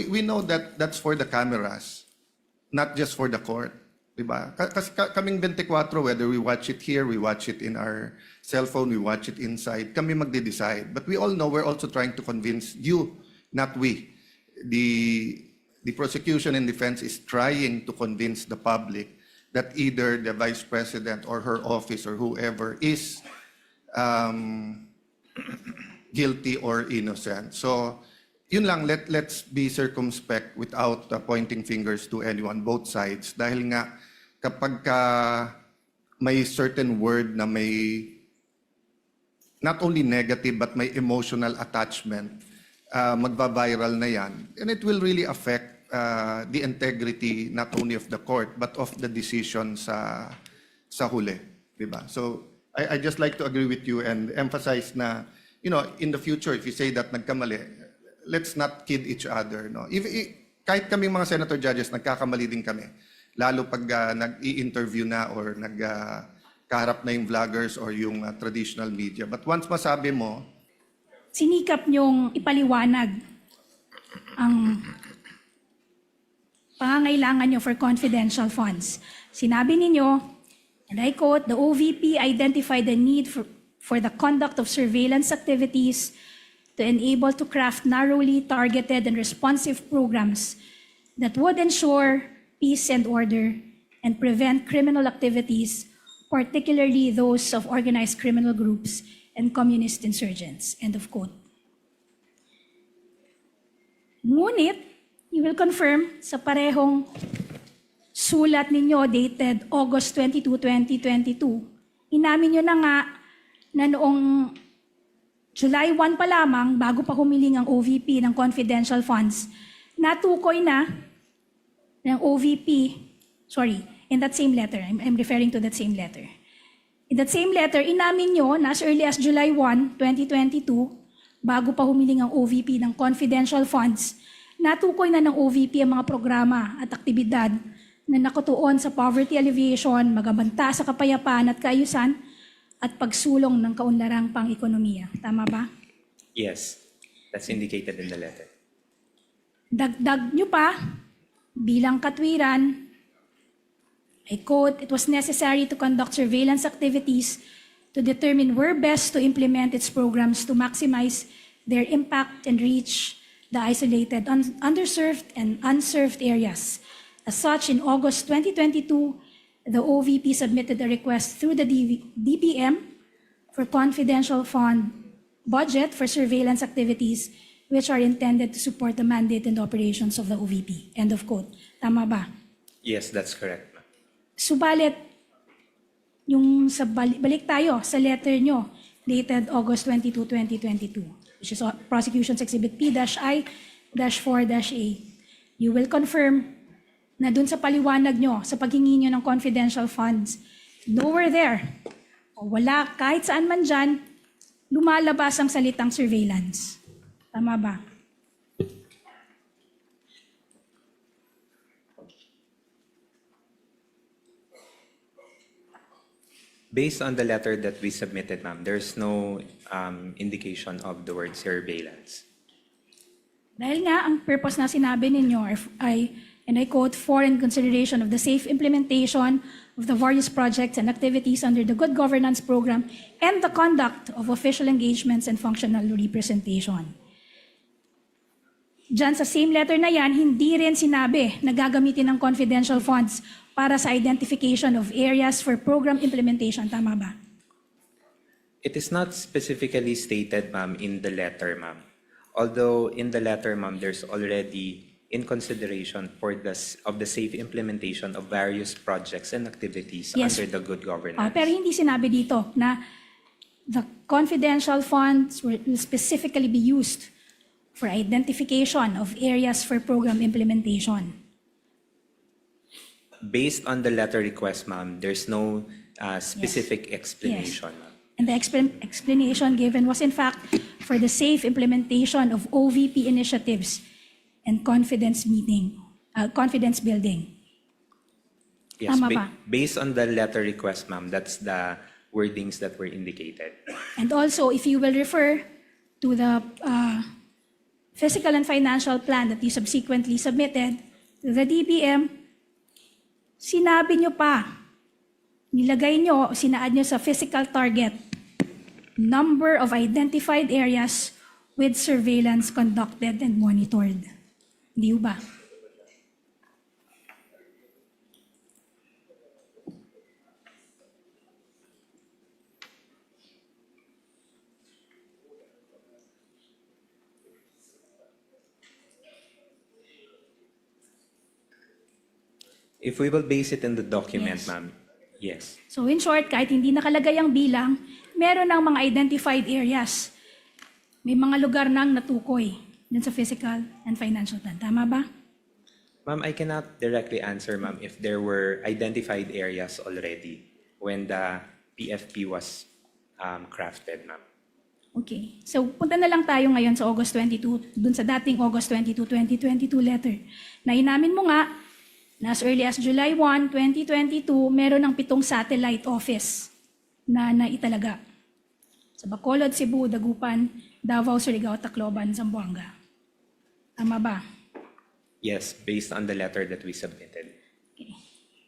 We know that that's for the cameras, not just for the court. Diba? Kasi kaming 24, whether we watch it here, we watch it in our cell phone, we watch it inside, kami magde-decide. But we all know we're also trying to convince you, not we. The prosecution and defense is trying to convince the public that either the vice president or her office or whoever is guilty or innocent. So, yun lang, let's be circumspect without pointing fingers to anyone, both sides. Dahil nga, kapag may certain word na may not only negative but may emotional attachment, magba-viral na yan. And it will really affect the integrity not only of the court but of the decision sa huli. Diba? So, I just like to agree with you and emphasize na, you know, in the future, if you say that nagkamali, let's not kid each other. No? Kahit kaming mga senator judges, nagkakamali din kami. Lalo pag nag-i-interview na or nagkaharap na yung vloggers or yung traditional media. But once masabi mo, sinikap niyong ipaliwanag ang pangangailangan niyo for confidential funds. Sinabi ninyo, and I quote, the OVP identified the need for the conduct of surveillance activities to enable to craft narrowly targeted and responsive programs that would ensure peace and order and prevent criminal activities, particularly those of organized criminal groups and communist insurgents. End of quote. Ngunit, you will confirm sa parehong sulat ninyo dated August 22, 2022, inamin nyo na nga na noong July 1 pa lamang, bago pa humiling ang OVP ng confidential funds, natukoy na ng OVP, sorry, in that same letter, I'm referring to that same letter. In that same letter, inamin nyo na as early as July 1, 2022, bago pa humiling ang OVP ng confidential funds, natukoy na ng OVP ang mga programa at aktibidad na nakatuon sa poverty alleviation, magabanta sa kapayapaan at kaayusan, at pagsulong ng kaunlarang pang-ekonomiya. Tama ba? Yes, that's indicated in the letter. Dagdag nyo pa, bilang katwiran, I quote, it was necessary to conduct surveillance activities to determine where best to implement its programs to maximize their impact and reach the isolated, underserved, and unserved areas. As such, in August 2022, the OVP submitted a request through the DPM for confidential fund budget for surveillance activities which are intended to support the mandate and operations of the OVP. End of quote. Tama ba? Yes, that's correct. Subalit, yung sa balik tayo sa letter nyo dated August 22, 2022, which is Prosecution's Exhibit P-I-4-A, you will confirm na dun sa paliwanag nyo, sa paghingi nyo ng confidential funds, nowhere there, o wala kahit saan man dyan, lumalabas ang salitang surveillance. Tama ba? Based on the letter that we submitted, ma'am, there's no indication of the word surveillance. Dahil nga, ang purpose na sinabi ninyo ay, and I quote, for in consideration of the safe implementation of the various projects and activities under the Good Governance Program and the conduct of official engagements and functional representation. Diyan sa same letter na yan, hindi rin sinabi na gagamitin ng confidential funds para sa identification of areas for program implementation. Tama ba? It is not specifically stated, ma'am, in the letter, ma'am. Although in the letter, ma'am, there's already in consideration for the safe implementation of various projects and activities under the good governance. Pero hindi sinabi dito na the confidential funds will specifically be used for identification of areas for program implementation. Based on the letter request, ma'am, there's no specific explanation, ma'am. And the explanation given was in fact for the safe implementation of OVP initiatives and confidence building. Yes, Tama ba? Based on the letter request, ma'am, that's the wordings that were indicated. And also, if you will refer to the physical and financial plan that you subsequently submitted to the DBM, sinabi nyo pa, nilagay nyo, sinaad nyo sa physical target, number of identified areas with surveillance conducted and monitored. Hindi ba? If we will base it in the document, Yes. ma'am, yes. So in short, kahit hindi nakalagay ang bilang, meron ng mga identified areas. May mga lugar nang natukoy dun sa physical and financial plan. Tama ba? Ma'am, I cannot directly answer, ma'am, if there were identified areas already when the PFP was crafted, ma'am. Okay. So punta na lang tayo ngayon sa August 22, dun sa dating August 22, 2022 letter. Na inamin mo nga, na as early as July 1, 2022, meron ng 7 satellite office na naitalaga. Sa Bacolod, Cebu, Dagupan, Davao, Surigao, Tacloban, Zamboanga. Tama ba? Yes, based on the letter that we submitted. Okay.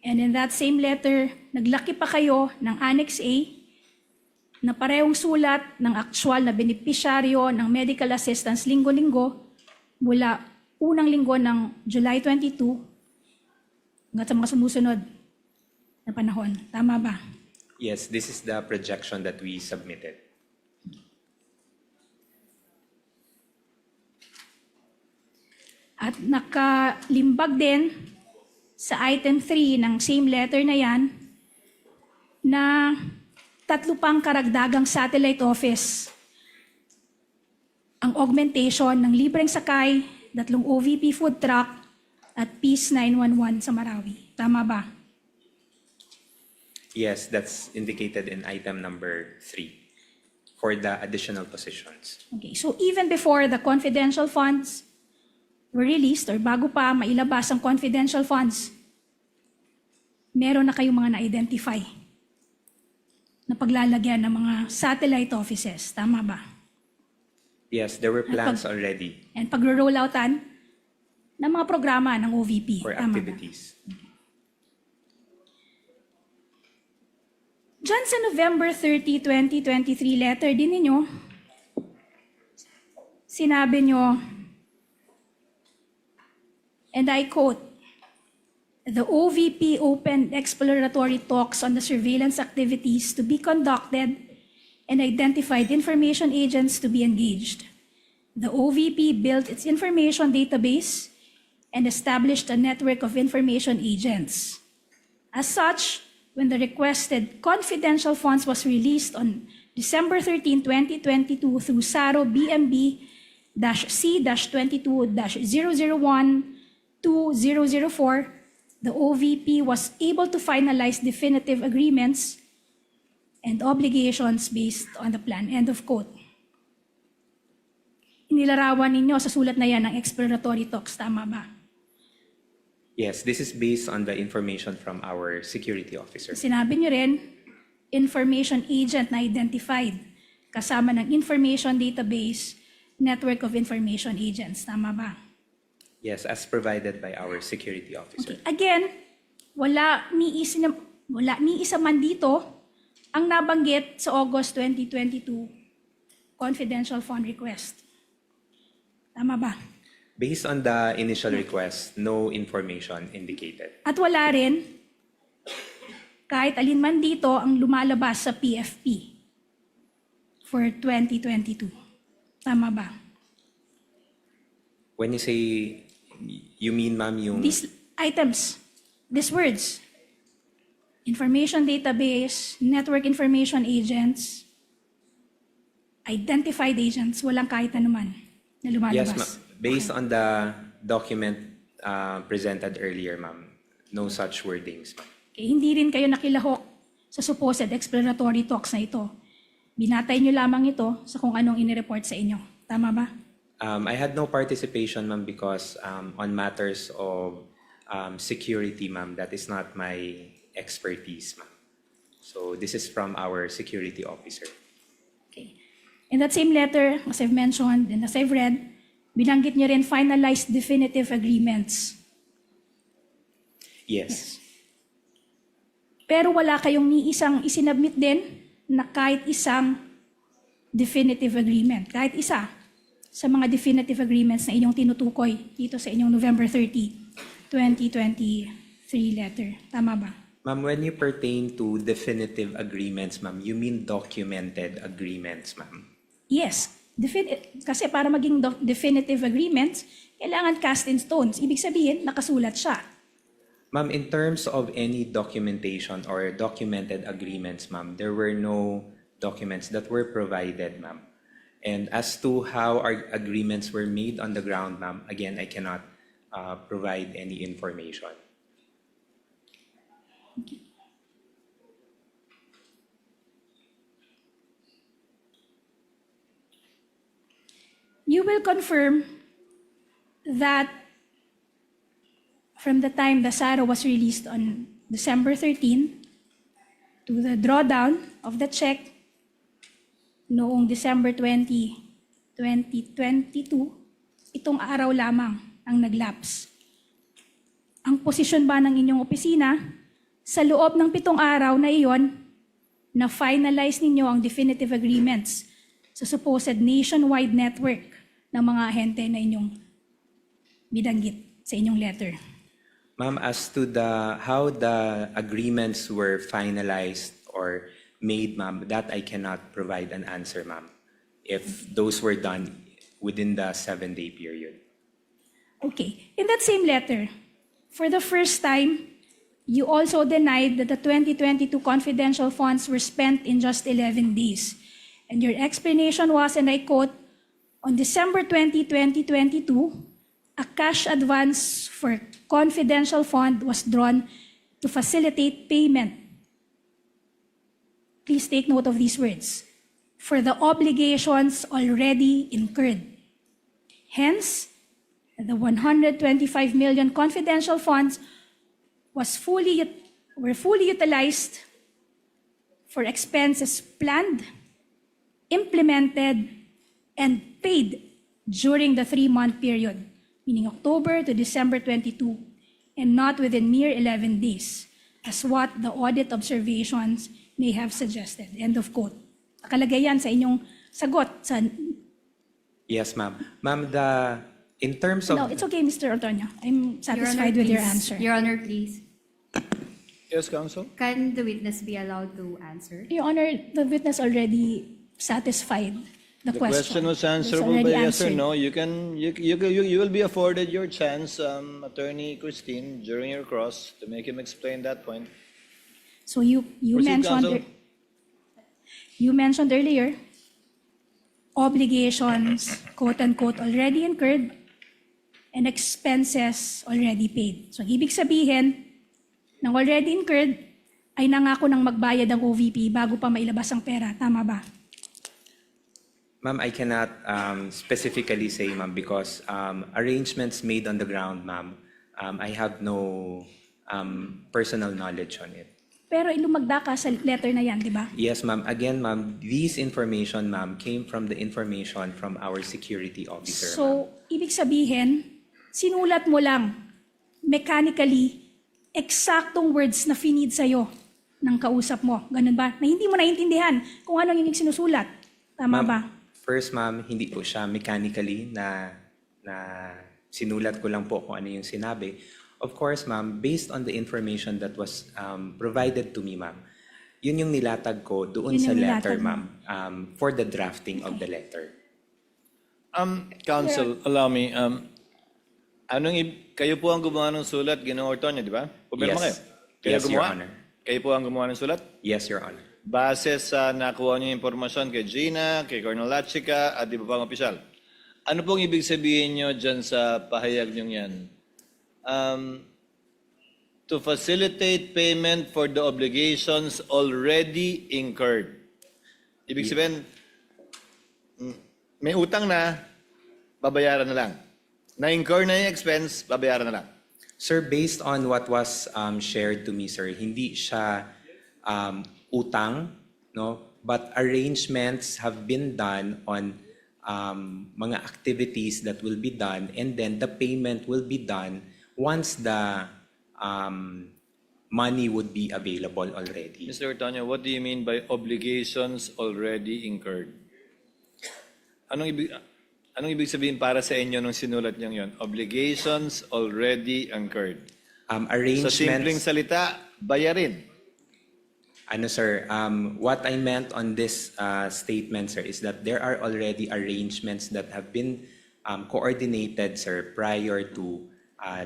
And in that same letter, naglaki pa kayo ng Annex A na parehong sulat ng aktual na benepisyaryo ng medical assistance linggo-linggo mula unang linggo ng July 22 hanggang sa mga sumusunod na panahon. Tama ba? Yes, this is the projection that we submitted. At nakalimbag din sa item 3 ng same letter na yan na 3 pang karagdagang satellite office. Ang augmentation ng libreng sakay, 3 OVP food truck, at Peace 911 sa Marawi. Tama ba? Yes, that's indicated in item number 3 for the additional positions. Okay, so even before the confidential funds were released or bago pa mailabas ang confidential funds, meron na kayong mga na-identify na paglalagyan ng mga satellite offices. Tama ba? Yes, there were plans already And pagro-rolloutan ng mga programa ng OVP. for Tama ba? activities. Diyan sa November 30, 2023 letter din ninyo, sinabi nyo, and I quote, "The OVP opened exploratory talks on the surveillance activities to be conducted and identified information agents to be engaged. The OVP built its information database and established a network of information agents. As such, when the requested confidential funds was released on December 13, 2022 through SARO BMB-C-22-001-2004, the OVP was able to finalize definitive agreements and obligations based on the plan." End of quote. Inilarawan ninyo sa sulat na yan ng exploratory talks. Tama ba? Yes, this is based on the information from our security officer. Sinabi niyo rin, information agent na identified, kasama ng information database, network of information agents. Tama ba? Yes, as provided by our security officer. Okay. Again, wala ni isa man dito ang nabanggit sa August 2022 confidential fund request. Tama ba? Based on the initial request, no information indicated. At wala rin kahit alin man dito ang lumalabas sa PFP for 2022. Tama ba? When you say, you mean, ma'am, yung... These items, these words, information database, network information agents, identified agents, walang kahit anuman na lumalabas. Yes, ma'am. Based on the document presented earlier, ma'am, no such wordings, ma'am. Okay, hindi rin kayo nakilahok sa supposed exploratory talks na ito. Binatay nyo lamang ito sa kung anong inireport sa inyo. Tama ba? I had no participation, ma'am, because on matters of security, ma'am, that is not my expertise, ma'am. So this is from our security officer. Okay. In that same letter, as I've mentioned and as I've read, Binanggit niyo rin finalized definitive agreements. Yes. Pero wala kayong ni isang isinabmit din na kahit isang definitive agreement. Kahit isa sa mga definitive agreements na inyong tinutukoy dito sa inyong November 30, 2023 letter. Tama ba? Ma'am, when you pertain to definitive agreements, ma'am, you mean documented agreements, ma'am? Yes. Kasi para maging definitive agreements, kailangan cast in stones. Ibig sabihin, nakasulat siya. Ma'am, in terms of any documentation or documented agreements, ma'am, there were no documents that were provided, ma'am. And as to how our agreements were made on the ground, ma'am, again, I cannot provide any information. You will confirm that from the time the SARA was released on December 13 to the drawdown of the check noong December 20, 2022, itong araw lamang ang naglapse. Ang posisyon ba ng inyong opisina sa loob ng 7 araw na iyon na finalize ninyo ang definitive agreements sa supposed nationwide network ng mga ahente na inyong binanggit sa inyong letter? Ma'am, as to how the agreements were finalized or made, ma'am, that I cannot provide an answer, ma'am, if those were done within the 7-day period. Okay. In that same letter, for the first time, you also denied that the 2022 confidential funds were spent in just 11 days. And your explanation was, and I quote, on December 20, 2022, a cash advance for confidential fund was drawn to facilitate payment. Please take note of these words. For the obligations already incurred. Hence, the 125 million confidential funds were fully utilized for expenses planned, implemented, and paid during the 3-month period, meaning October to December 22, and not within mere 11 days, as what the audit observations may have suggested. End of quote. Nakalagay yan sa inyong sagot. Yes, ma'am. Ma'am, in terms of... No, it's okay, Mr. Ortonio. I'm Your satisfied Honor, with your please. answer. Your Honor, please. Yes, counsel. Can the witness be allowed to answer? Your Honor, the witness already satisfied the The question. question was It's answerable already by yes or answered. no. You will be afforded your chance, Attorney Christine, during your cross to make him explain that point. So you Proceed, counsel. mentioned earlier obligations, quote unquote, already incurred and expenses already paid. So ibig sabihin, ng already incurred ay nangako ng magbayad ang OVP bago pa mailabas ang pera. Tama ba? Ma'am, I cannot specifically say, ma'am, because arrangements made on the ground, ma'am, I have no personal knowledge on it. Pero ilumagda ka sa letter na yan, di ba? Yes, ma'am. Again, ma'am, these information, ma'am, came from the information from our security officer, ma'am. So, ibig sabihin, sinulat mo lang mechanically eksaktong words na finid sa'yo ng kausap mo. Ganun ba? Na hindi mo naintindihan kung ano yung sinusulat. Tama Ma'am, ba? First, ma'am, hindi po siya mechanically na sinulat ko lang po kung ano yung sinabi. Of course, ma'am, based on the information that was provided to me, ma'am, yun yung nilatag ko doon Yun sa yung letter, nilatag mo. ma'am, for the drafting of the letter. Counsel, allow me. Kayo po ang gumawa ng sulat, Ginoong Ortonio, di ba? Pumirma Yes. kayo? Yes, Your gumawa? Honor. Kayo po ang gumawa ng sulat? Yes, Your Honor. Base sa nakuha niyo impormasyon kay Gina, kay Colonel Lachica, at iba pang opisyal. Ano pong ibig sabihin niyo dyan sa pahayag niyo yan? To facilitate payment for the obligations already incurred. Ibig sabihin, may utang na, babayaran na lang. Na-incur na yung expense, babayaran na lang. Sir, based on what was shared to me, sir, hindi siya utang, no? But arrangements have been done on mga activities that will be done, and then the payment will be done once the money would be available already. Mr. Ortonio, what do you mean by obligations already incurred? Anong ibig sabihin para sa inyo nung sinulat niyo yon? Obligations already incurred. Sa simpleng Arrangements, salita, bayarin. ano sir, what I meant on this statement, sir, is that there are already arrangements that have been coordinated, sir, prior to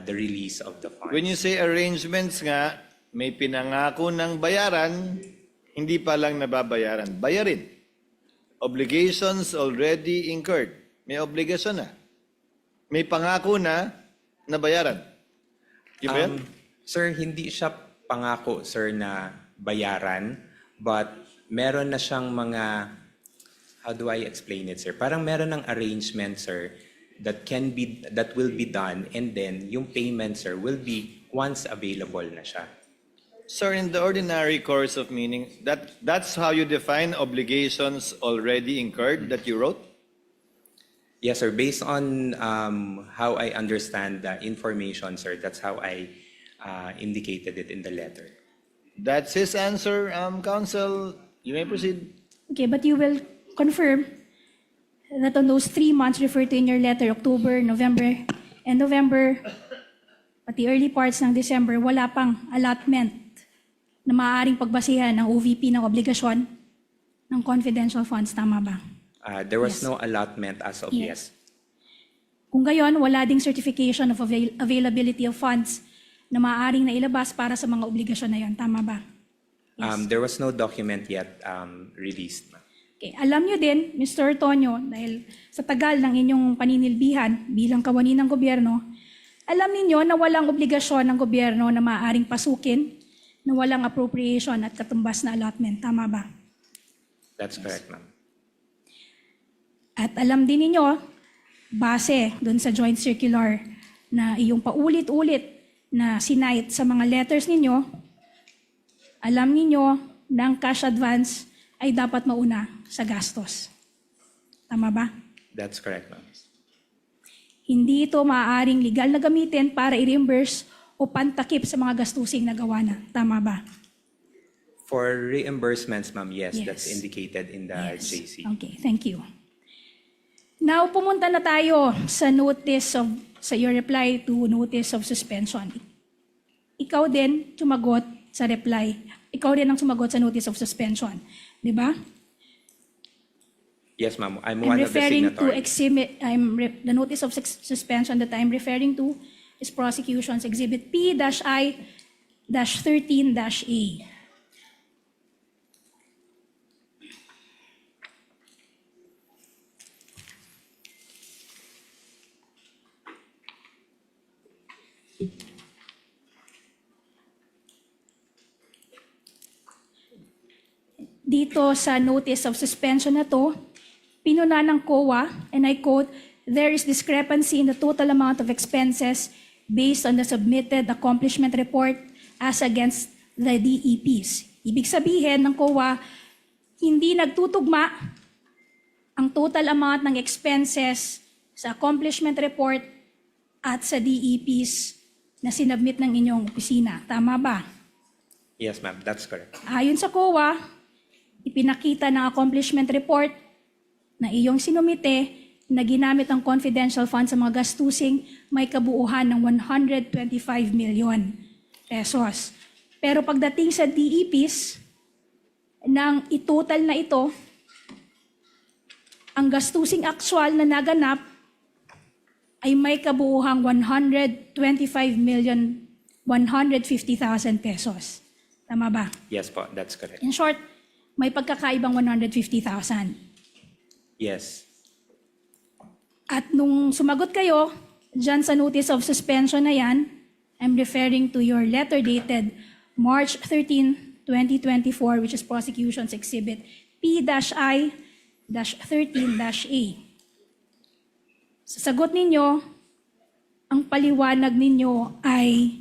the release of the funds. When you say arrangements nga, may pinangako ng bayaran, hindi pa lang nababayaran. Bayarin. Obligations already incurred. May obligasyon na. May pangako na bayaran. Yun ba yan? Sir, hindi siya pangako, sir, na bayaran, but meron na siyang mga, how do I explain it, sir? Parang meron ng arrangement, sir, that will be done, and then yung payment, sir, will be once available na siya. Sir, in the ordinary course of meaning, that's how you define obligations already incurred that you wrote? Yes, sir. Based on how I understand the information, sir, that's how I indicated it in the letter. That's his answer, counsel. You may proceed. Okay, but you will confirm that on those 3 months referred to in your letter, October, November, and November, pati early parts ng December, wala pang allotment na maaaring pagbasihan ng OVP ng obligasyon ng confidential funds. Tama ba? There was Yes. no allotment as of Yes. yet. Kung gayon, wala ding certification of availability of funds na maaaring nailabas para sa mga obligasyon na yon. Tama ba? There was no document yet released, ma'am. Okay. Alam nyo din, Mr. Tonyo, dahil sa tagal ng inyong paninilbihan bilang kawani ng gobyerno, alam ninyo na walang obligasyon ng gobyerno na maaaring pasukin na walang appropriation at katumbas na allotment. Tama ba? That's correct, ma'am. At alam din ninyo, base doon sa joint circular na iyong paulit-ulit na sinight sa mga letters ninyo, alam ninyo na ang cash advance ay dapat mauna sa gastos. Tama ba? That's correct, ma'am. Hindi ito maaaring legal na gamitin para i-reimburse o pantakip sa mga gastusing nagawa na. Tama ba? For reimbursements, ma'am, yes, Yes. that's indicated in the Yes. JC. Okay, thank you. Now, pumunta na tayo sa your reply to notice of suspension. Ikaw din sumagot sa reply. Ikaw din ang sumagot sa notice of suspension. Di ba? Yes, ma'am. I'm I'm one of the referring to signatories. the notice of suspension that I'm referring to is prosecution's exhibit P-I-13-A. Dito sa notice of suspension na to, pinuna ng COA, and I quote, "There is discrepancy in the total amount of expenses based on the submitted accomplishment report as against the DEPs." Ibig sabihin ng COA, hindi nagtutugma ang total amount ng expenses sa accomplishment report at sa DEPs na sinabmit ng inyong opisina. Tama ba? Yes, ma'am. That's correct. Ayon sa COA, ipinakita ng accomplishment report na iyong sinumite na ginamit ang confidential fund sa mga gastusing may kabuuhan ng 125 million pesos. Pero pagdating sa DEPs, nang itotal na ito, ang gastusing actual na naganap ay may kabuuhang 125,150,000 pesos. Tama ba? Yes po. That's correct. In short, may pagkakaibang 150,000. Yes. At nung sumagot kayo, dyan sa notice of suspension na yan, I'm referring to your letter dated March 13, 2024, which is prosecution's exhibit P-I-13-A. Sa sagot ninyo, ang paliwanag ninyo ay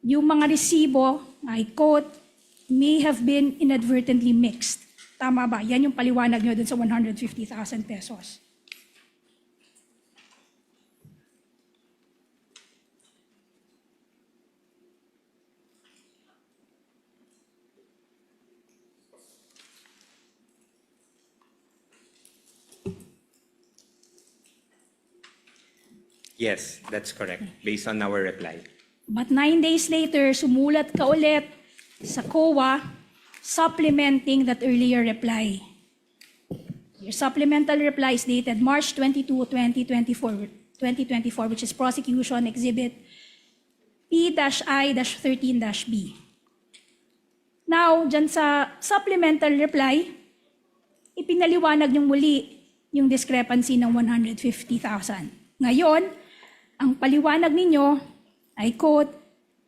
yung mga resibo, I quote, may have been inadvertently mixed. Tama ba? Yan yung paliwanag nyo dun sa 150,000 pesos. Yes, that's correct, based on our reply. But 9 days later, sumulat ka ulit sa COA supplementing that earlier reply. Your supplemental reply is dated March 22, 2024, which is Prosecution Exhibit P-I-13-B. Now, dyan sa supplemental reply, ipinaliwanag niyong muli yung discrepancy ng 150,000. Ngayon, ang paliwanag ninyo, I quote,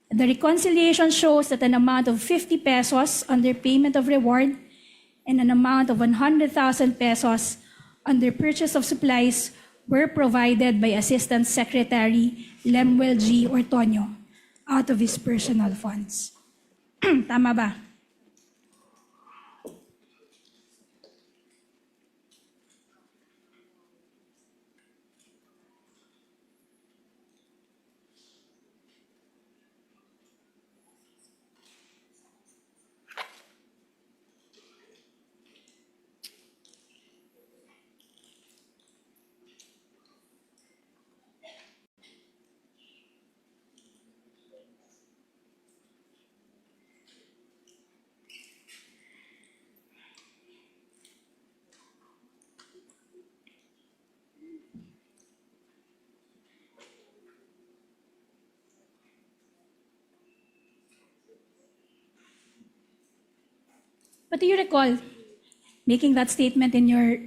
"The reconciliation shows that an amount of 50 pesos under payment of reward and an amount of 100,000 pesos under purchase of supplies were provided by Assistant Secretary Lemuel G. Ortonio out of his personal funds." Tama ba? But do you recall making that statement in your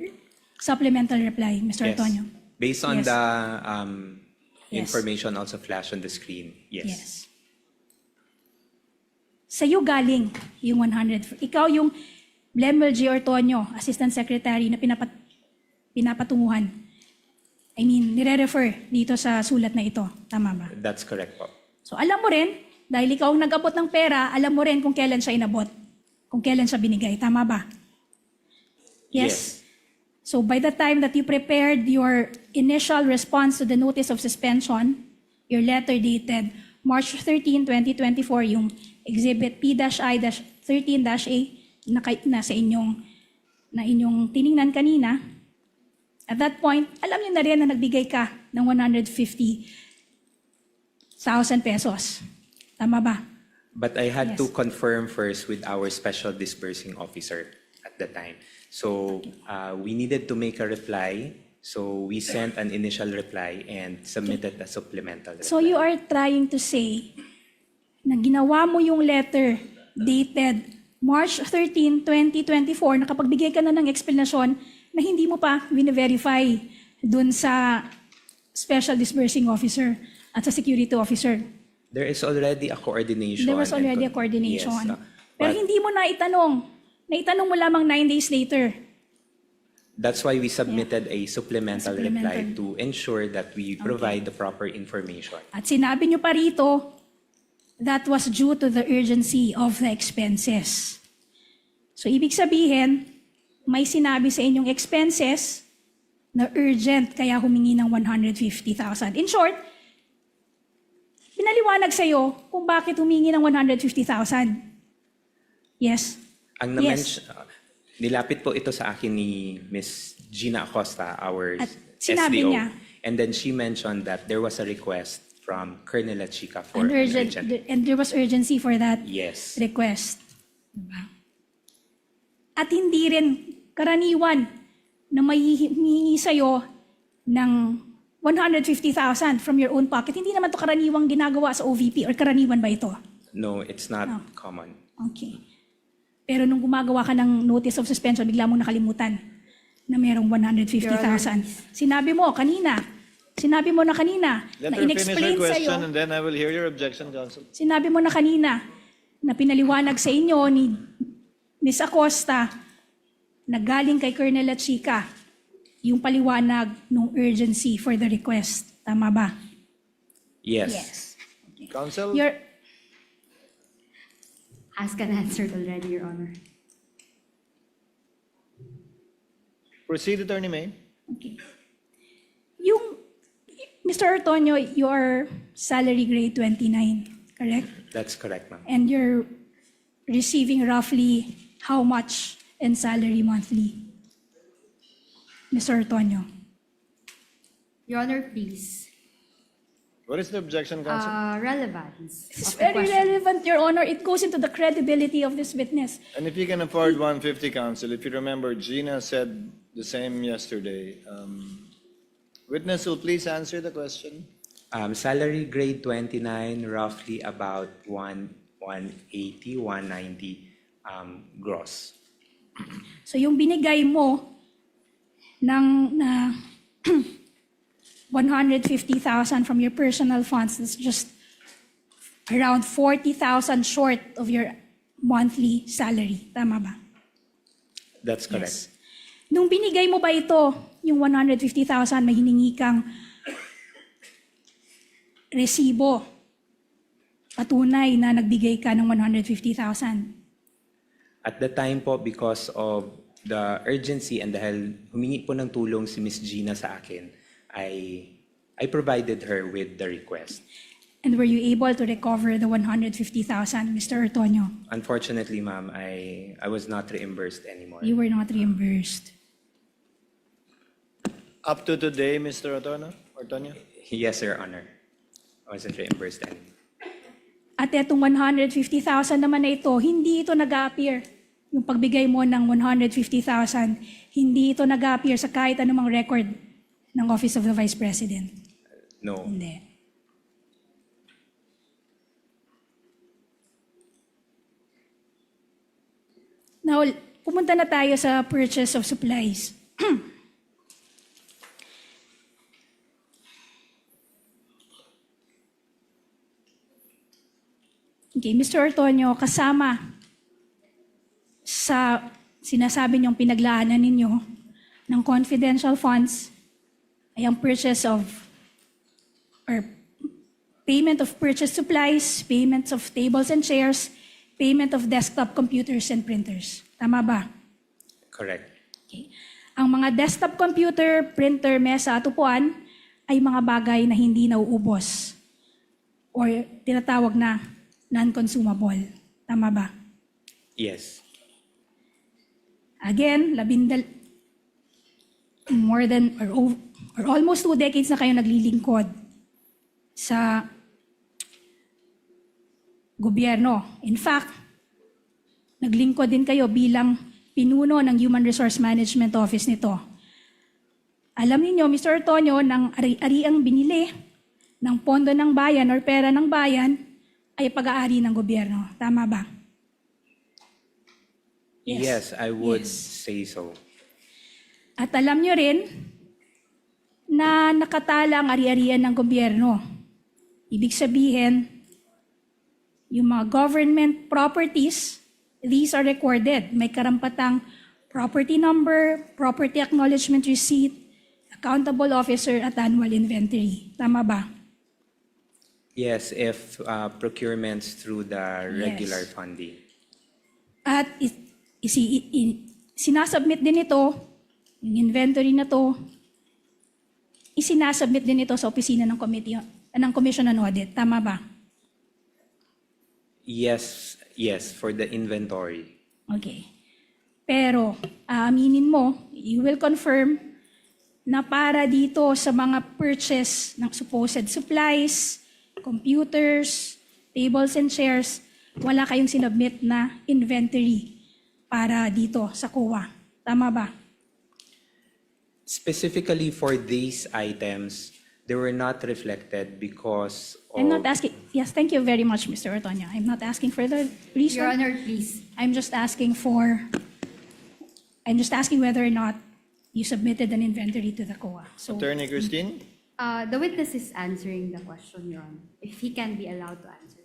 supplemental reply, Mr. Yes. Ortonio? Based on Yes. the Yes. information also flashed on the screen, yes. Yes. Sa'yo galing yung 100. Ikaw yung Lemuel G. Ortonio, Assistant Secretary na pinapatunguhan. I mean, nire-refer dito sa sulat na ito. Tama ba? That's correct po. So alam mo rin, dahil ikaw ang nag-abot ng pera, alam mo rin kung kailan siya inabot. Kung kailan siya binigay. Tama ba? Yes. So by the time that you prepared your initial response to the notice of suspension, your letter dated March 13, 2024, yung Exhibit P-I-13-A na sa inyong tiningnan kanina, at that point, alam niyo na rin na nagbigay ka ng 150,000 pesos. Tama ba? But I had Yes. to confirm first with our special disbursing officer at the time. So we needed to make a reply. So we sent an initial reply and submitted a supplemental reply. So you are trying to say na ginawa mo yung letter dated March 13, 2024, nakapagbigay ka na ng explanation na hindi mo pa verify dun sa special disbursing officer at sa security officer. There is already a coordination. There was and already a con- coordination. Yes, Pero but hindi mo na itanong. Naitanong mo lamang 9 days later. that's why we submitted a supplemental reply Supplemental. to ensure that we provide the proper information. At sinabi nyo pa rito, that was due to the urgency of the expenses. So ibig sabihin, may sinabi sa inyong expenses na urgent kaya humingi ng 150,000. In short, pinaliwanag sa iyo kung bakit humingi ng 150,000. Yes. Ang Yes. nilapit po ito sa akin ni Miss Gina Acosta, our At sinabi SDO. niya. And then she mentioned that there was a request from Colonel Chica for And, an urgent, urgent. and there was urgency for that Yes. request. Diba? At hindi rin karaniwan na may hihingi sa'yo ng 150,000 from your own pocket. Hindi naman to karaniwang ginagawa sa OVP or karaniwan ba ito? No, it's not No. common. Okay. Pero nung gumagawa ka ng notice of suspension, bigla mong nakalimutan na merong 150,000. Sinabi mo na kanina, Let na her finish her in-explain question sa'yo, and then I will hear your objection, Counsel. sinabi mo na kanina na pinaliwanag sa inyo ni Ms. Acosta na galing kay Colonel Chica yung paliwanag ng urgency for the request. Tama ba? Yes. Counsel? Your, Asked and answered already, Your Honor. Proceed, Attorney May. Okay. Yung, Mr. Ortonio, your salary grade 29, correct? That's correct, ma'am. And you're receiving roughly how much in salary monthly? Mr. Ortonio. Your Honor, please. What is the objection, Counsel? Relevance This is of the very question. relevant, Your Honor. It goes into the credibility of this witness. And if you can afford 150, Counsel, if you remember, Gina said the same yesterday. Witness will please answer the question. Salary grade 29, roughly about 180, 190 gross. So yung binigay mo ng na 150,000 from your personal funds, that's just around 40,000 short of your monthly salary. Tama ba? That's correct. Yes. Nung binigay mo ba ito, yung 150,000, may hiningi kang resibo, patunay na nagbigay ka ng 150,000. At the time po, because of the urgency and dahil humingi po ng tulong si Miss Gina sa akin, I provided her with the request. And were you able to recover the 150,000, Mr. Ortonio? Unfortunately, ma'am, I was not reimbursed anymore. You were not reimbursed. Up to today, Mr. Ortonio? Yes, Your Honor. I wasn't reimbursed anymore. At etong 150,000 naman na ito, hindi ito nag-appear. Yung pagbigay mo ng 150,000, hindi ito nag-appear sa kahit anumang record ng Office of the Vice President. No. Hindi. Now, pumunta na tayo sa purchase of supplies. Okay, Mr. Ortonio, kasama sa sinasabi niyong pinaglaanan ninyo ng confidential funds ay ang purchase of or payment of purchase supplies, payments of tables and chairs, payment of desktop computers and printers. Tama ba? Correct. Okay. Ang mga desktop computer, printer, mesa at upuan ay mga bagay na hindi nauubos or tinatawag na non-consumable. Tama ba? Yes. Again, more than or almost 2 decades na kayo naglilingkod sa gobyerno. In fact, naglingkod din kayo bilang pinuno ng Human Resource Management Office nito. Alam niyo, Mr. Ortonio, ng ari-ariang binili ng pondo ng bayan or pera ng bayan ay pag-aari ng gobyerno. Tama ba? Yes, I would Yes. say so. At alam nyo rin na nakatala ang ari-arian ng gobyerno. Ibig sabihin, yung mga government properties, these are recorded. May karampatang property number, property acknowledgement receipt, accountable officer at annual inventory. Tama ba? Yes, if procurements through the regular Yes. funding. At sinasubmit din ito, yung inventory na to, isinasubmit din ito sa opisina ng Commission on Audit. Tama ba? Yes, for the inventory. Okay. Pero, aaminin mo, you will confirm na para dito sa mga purchase ng supposed supplies, computers, tables and chairs, wala kayong sinubmit na inventory para dito sa COA. Tama ba? Specifically for these items, they were not reflected because of... I'm not asking, yes, thank you very much, Mr. Ortonio. I'm not asking for the reason. Your Honor, please. I'm just asking whether or not you submitted an inventory to the COA. So, Attorney Christine? The witness is answering the question, Your Honor, if he can be allowed to answer.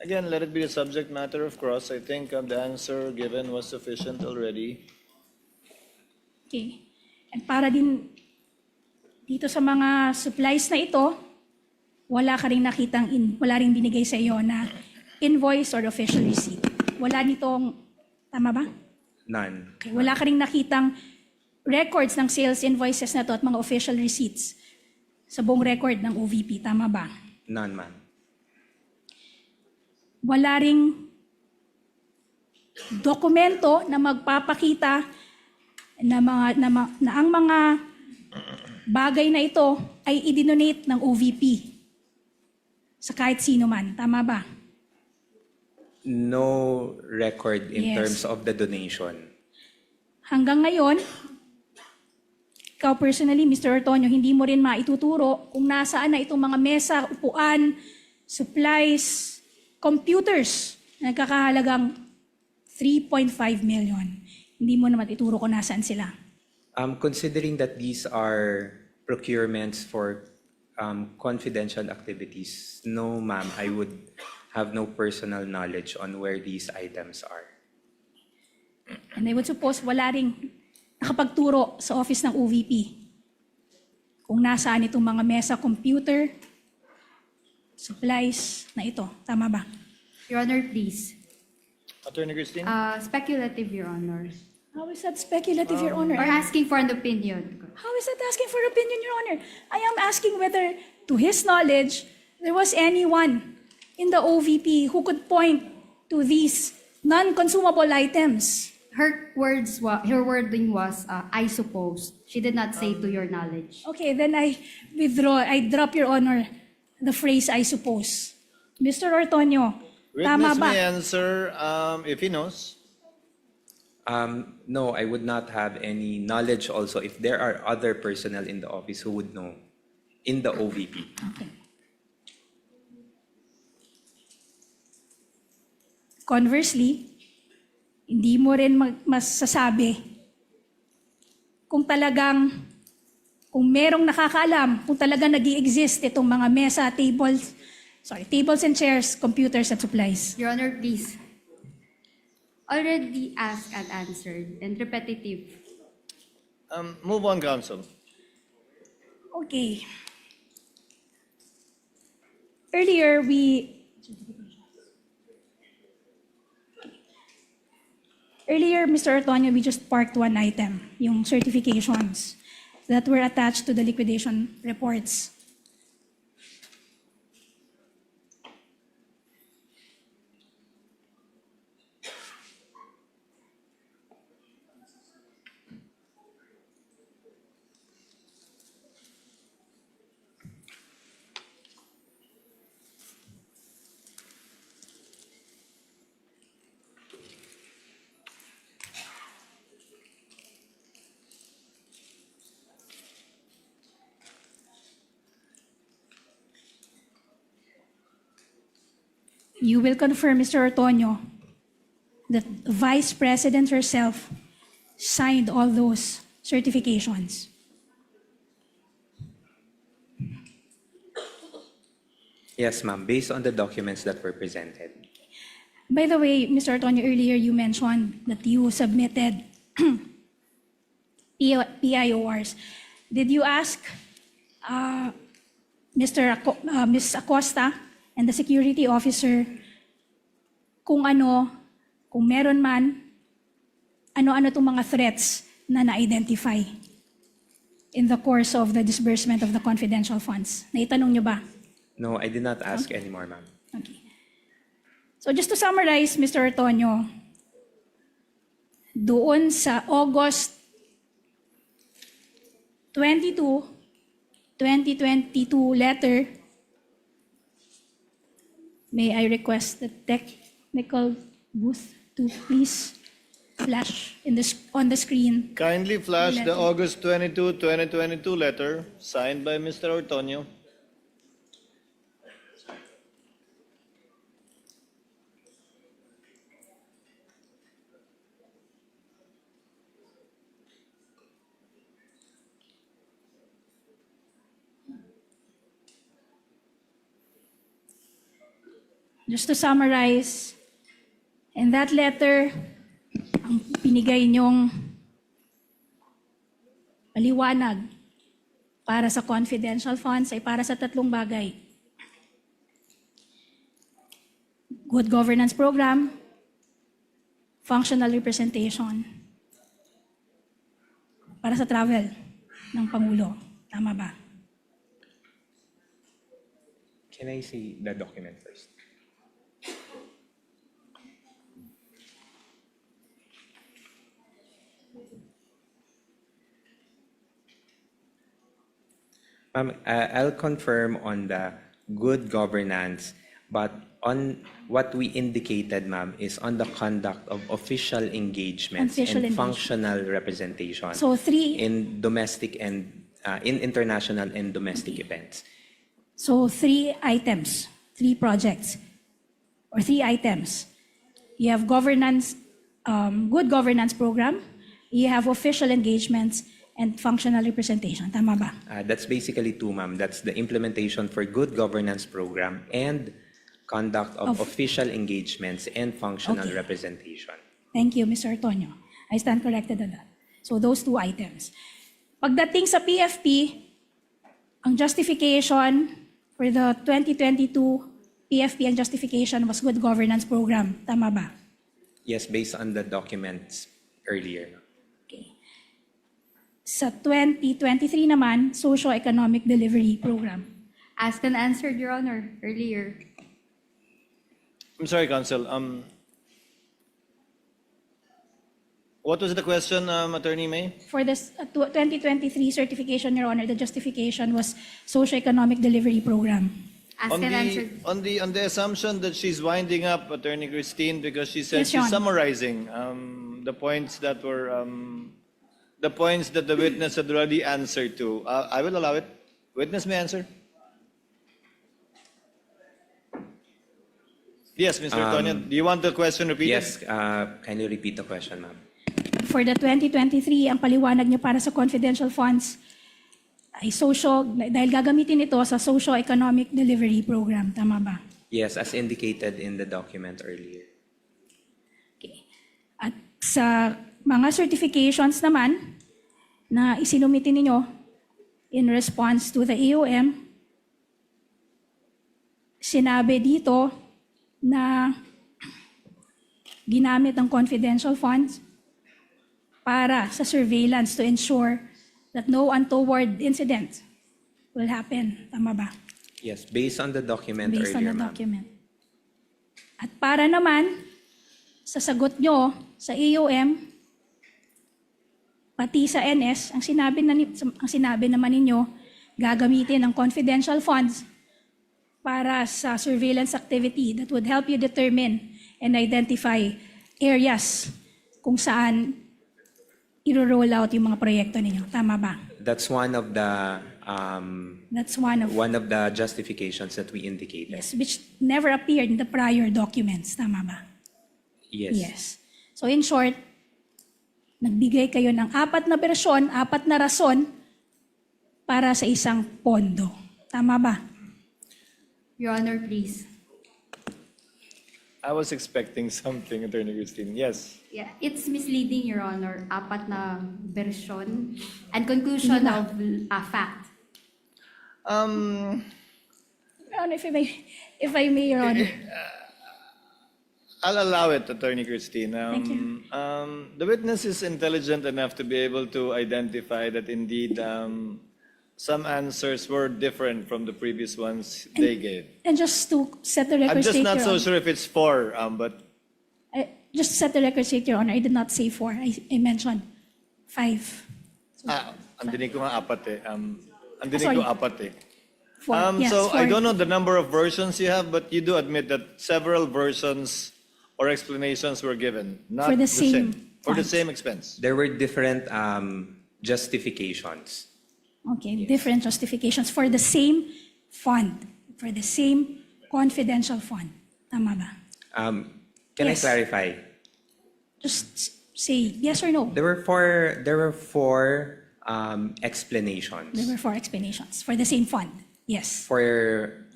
Again, let it be a subject matter of cross. I think the answer given was sufficient already. okay. And para din dito sa mga supplies na ito, wala ring binigay sa iyo na invoice or official receipt. Wala nitong, tama ba? None. Okay. Wala ka ring nakitang records ng sales invoices na to at mga official receipts sa buong record ng OVP. Tama ba? None, ma'am. Wala ring dokumento na magpapakita na ang mga bagay na ito ay idinonate ng OVP sa kahit sino man. Tama ba? No record in Yes. terms of the donation. Hanggang ngayon, ikaw personally, Mr. Ortonio, hindi mo rin maituturo kung nasaan na itong mga mesa, upuan, supplies, computers na nagkakahalagang 3.5 million. Hindi mo naman ituro kung nasaan sila. Considering that these are procurements for confidential activities, no, ma'am, I would have no personal knowledge on where these items are. And I would suppose wala ring nakapagturo sa office ng OVP kung nasaan itong mga mesa, computer, supplies na ito. Tama ba? Your Honor, please. Attorney Christine? Speculative, Your Honor. How is that speculative, Your Honor? Or asking for an opinion. How is that asking for opinion, Your Honor? I am asking whether, to his knowledge, there was anyone in the OVP who could point to these non-consumable items. Her wording was, I suppose. She did not say to your knowledge. Okay, then I withdraw. I drop, Your Honor, the phrase, I suppose. Mr. Ortonio, tama Witness ba? may answer if he knows. No, I would not have any knowledge also if there are other personnel in the office who would know in the OVP. Okay. Conversely, hindi mo rin masasabi kung merong nakakaalam, kung talagang nag-i-exist itong mga mesa, tables and chairs, computers at supplies. Your Honor, please. Already asked and answered and repetitive. Move on, counsel. Okay. Earlier, Mr. Ortonio, we just parked one item, yung certifications that were attached to the liquidation reports. You will confirm, Mr. Ortonio, that Vice President herself signed all those certifications. Yes, ma'am, based on the documents that were presented. By the way, Mr. Ortonio, earlier you mentioned that you submitted PIORs. Did you ask Ms. Acosta and the security officer kung meron man, ano-ano itong mga threats na na-identify in the course of the disbursement of the confidential funds? Naitanong nyo ba? No, I did not ask anymore, ma'am. Okay. So just to summarize, Mr. Ortonio, doon sa August 22, 2022 letter, may I request the technical booth to please flash on the screen. Kindly flash the Letter. August 22, 2022 letter signed by Mr. Ortonio. Just to summarize, in that letter, ang pinigay niyong paliwanag para sa confidential funds ay para sa tatlong bagay. Good governance program, functional representation. para sa travel ng Pangulo. Tama ba? Can I see the document first? Ma'am, I'll confirm on the good governance, but on what we indicated, ma'am, is on the conduct of official engagements Official and engagement. functional representation So three, in domestic and in international and domestic events. so three items, three projects, or three items. You have governance, good governance program, you have official engagements, and functional representation. Tama ba? That's basically two, ma'am. That's the implementation for good governance program and conduct of official engagements and functional Okay. representation. Thank you, Mr. Antonio. I stand corrected on that. So those two items. Pagdating sa PFP, ang justification for the 2022 PFP and justification was good governance program. Tama ba? Yes, based on the documents earlier. Okay. Sa 2023 naman, socio-economic delivery program. Asked and answered, Your Honor, earlier. I'm sorry, Counsel. What was the question, Attorney May? For this 2023 certification, Your Honor, the justification was socio-economic delivery program. Asked and answered. On the assumption that she's winding up, Attorney Christine, because she said Yes, Your she's Honor. summarizing the points that were the points that the witness had already answered to. I will allow it. Witness may answer. Yes, Mr. Antonio, do you want the question repeated? Yes, kindly repeat the question, ma'am. For the 2023, ang paliwanag niyo para sa confidential funds ay dahil gagamitin ito sa socio-economic delivery program. Tama ba? Yes, as indicated in the document earlier. Okay. At sa mga certifications naman na isinumitin ninyo in response to the AOM, sinabi dito na ginamit ang confidential funds para sa surveillance to ensure that no untoward incident will happen. Tama ba? Yes, based on the document Based on earlier, the ma'am. document. At para naman sa sagot nyo sa AOM, pati sa NS, ang sinabi naman ninyo, gagamitin ang confidential funds para sa surveillance activity that would help you determine and identify areas kung saan i-roll out yung mga proyekto ninyo. Tama ba? That's one of the That's one of justifications that we indicated. yes, which never appeared in the prior documents. Tama ba? Yes. Yes. So in short, nagbigay kayo ng 4 na bersyon, 4 na rason para sa isang pondo. Tama ba? Your Honor, please. I was expecting something, Attorney Christine. Yes. Yeah, it's misleading, Your Honor. 4 na version and conclusion of fact. Your Honor, if I may, Your Honor. I'll allow it, Attorney Christine. Thank you. The witness is intelligent enough to be able to identify that indeed some answers were different from the previous ones they gave. And just to set the record I'm just straight, not Your so Honor. sure if it's 4, but Just to set the record straight, Your Honor, I did not say 4. I mentioned 5. ang dinig ko nga 4 eh. Ang dinig Sorry. ko 4 eh. 4. Yes, So I 4. don't know the number of versions you have, but you do admit that several versions or explanations were given, not For the same for the fund. same expense. There were different justifications. Okay, different justifications for the same fund, for the same confidential fund. Tama ba? Can Yes. I clarify? Just say yes or no. There were four explanations. There were 4 explanations for the same fund. Yes.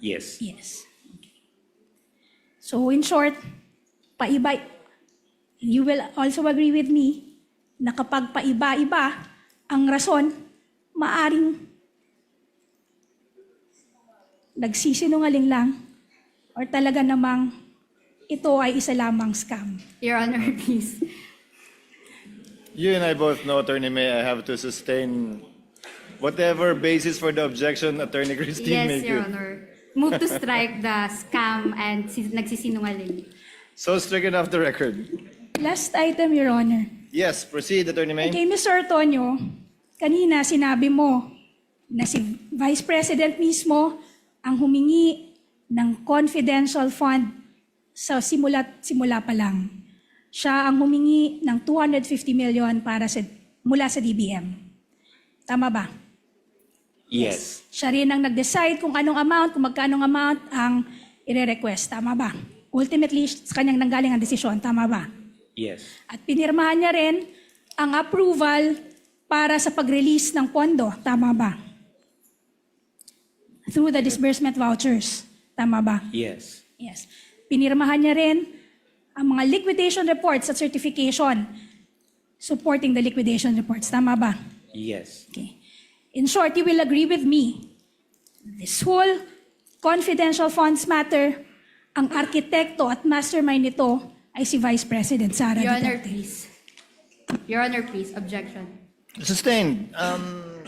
Yes. Yes. Okay. So in short, paiba, you will also agree with me na kapag paiba-iba ang rason, maaring nagsisinungaling lang or talaga namang ito ay isa lamang scam. Your Honor, please. You and I both know, Attorney May, I have to sustain whatever basis for the objection Attorney Christine may Yes, Your give. Honor. Move to strike the scam and nagsisinungaling. So stricken off the record. Last item, Your Honor. Yes, proceed, Attorney May. Okay, Mr. Antonio, kanina sinabi mo na si Vice President mismo ang humingi ng confidential fund sa simula pa lang. Siya ang humingi ng 250 million mula sa DBM. Tama ba? Yes. Siya rin ang nag-decide kung kung magkanong amount ang ire-request. Tama ba? Ultimately, sa kanyang nanggaling ang desisyon. Tama ba? Yes. At pinirmahan niya rin ang approval para sa pag-release ng pondo. Tama ba? Through the disbursement vouchers. Tama ba? Yes. Yes. Pinirmahan niya rin ang mga liquidation reports at certification supporting the liquidation reports. Tama ba? Yes. Okay. In short, you will agree with me. This whole confidential funds matter, ang arkitekto at mastermind nito ay si Vice President Sara Your Honor, Duterte. please. Your Honor, please. Objection. Sustained.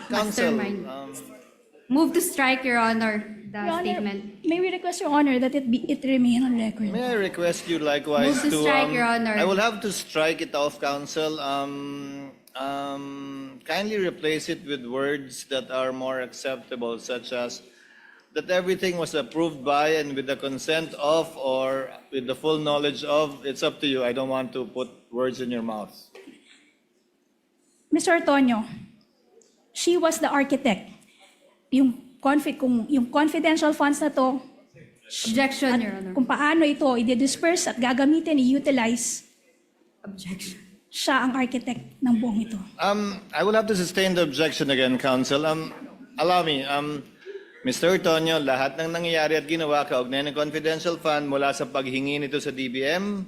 Counsel, Mastermind. Move to strike, Your Honor, the Your Honor, statement. may we request, Your Honor, that it remain on record? may I request you likewise Move to strike, Your Honor. I will have to strike it off, Counsel. Kindly replace it with words that are more acceptable, such as that everything was approved by and with the consent of or with the full knowledge of. It's up to you. I don't want to put words in your mouth. Mr. Antonio, she was the architect. Yung confidential funds na to, Objection, Your Honor. kung paano ito i-disperse at gagamitin, i-utilize, Objection. siya ang architect ng buong ito. I will have to sustain the objection again, Counsel. Allow me. Mr. Tonyo, lahat ng nangyayari at ginawa kaugnay ng confidential fund mula sa paghingi nito sa DBM,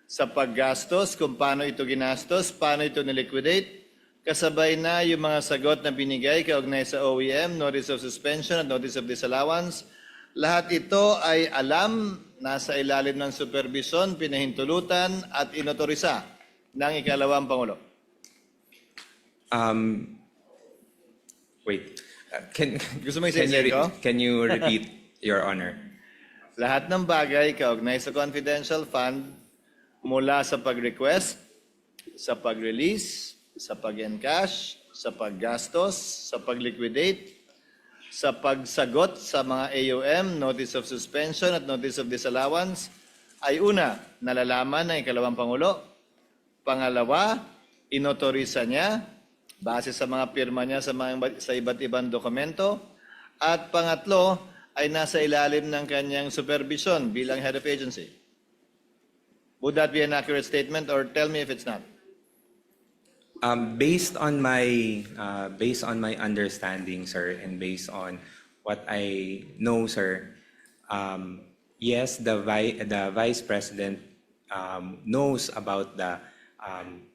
sa paggastos, kung paano ito ginastos, paano ito niliquidate, kasabay na yung mga sagot na binigay kaugnay sa OEM, Notice of Suspension at Notice of Disallowance. Lahat ito ay alam, nasa ilalim ng supervision, pinahintulutan at inotorisa ng ikalawang Pangulo. Wait. Gusto mo i-say ko? Can you repeat, Your Honor? Lahat ng bagay kaugnay sa confidential fund mula sa pag-request, sa pag-release, sa pag-encash, sa paggastos, sa pag-liquidate, sa pagsagot sa mga AUM, Notice of Suspension at Notice of Disallowance, ay una, nalalaman ng ikalawang Pangulo. Pangalawa, inotorisa niya base sa mga pirma niya sa iba't ibang dokumento. At pangatlo, ay nasa ilalim ng kanyang supervision bilang head of agency. Would that be an accurate statement or tell me if it's not? Based on my understanding, sir, and based on what I know, sir, yes, the Vice President knows about the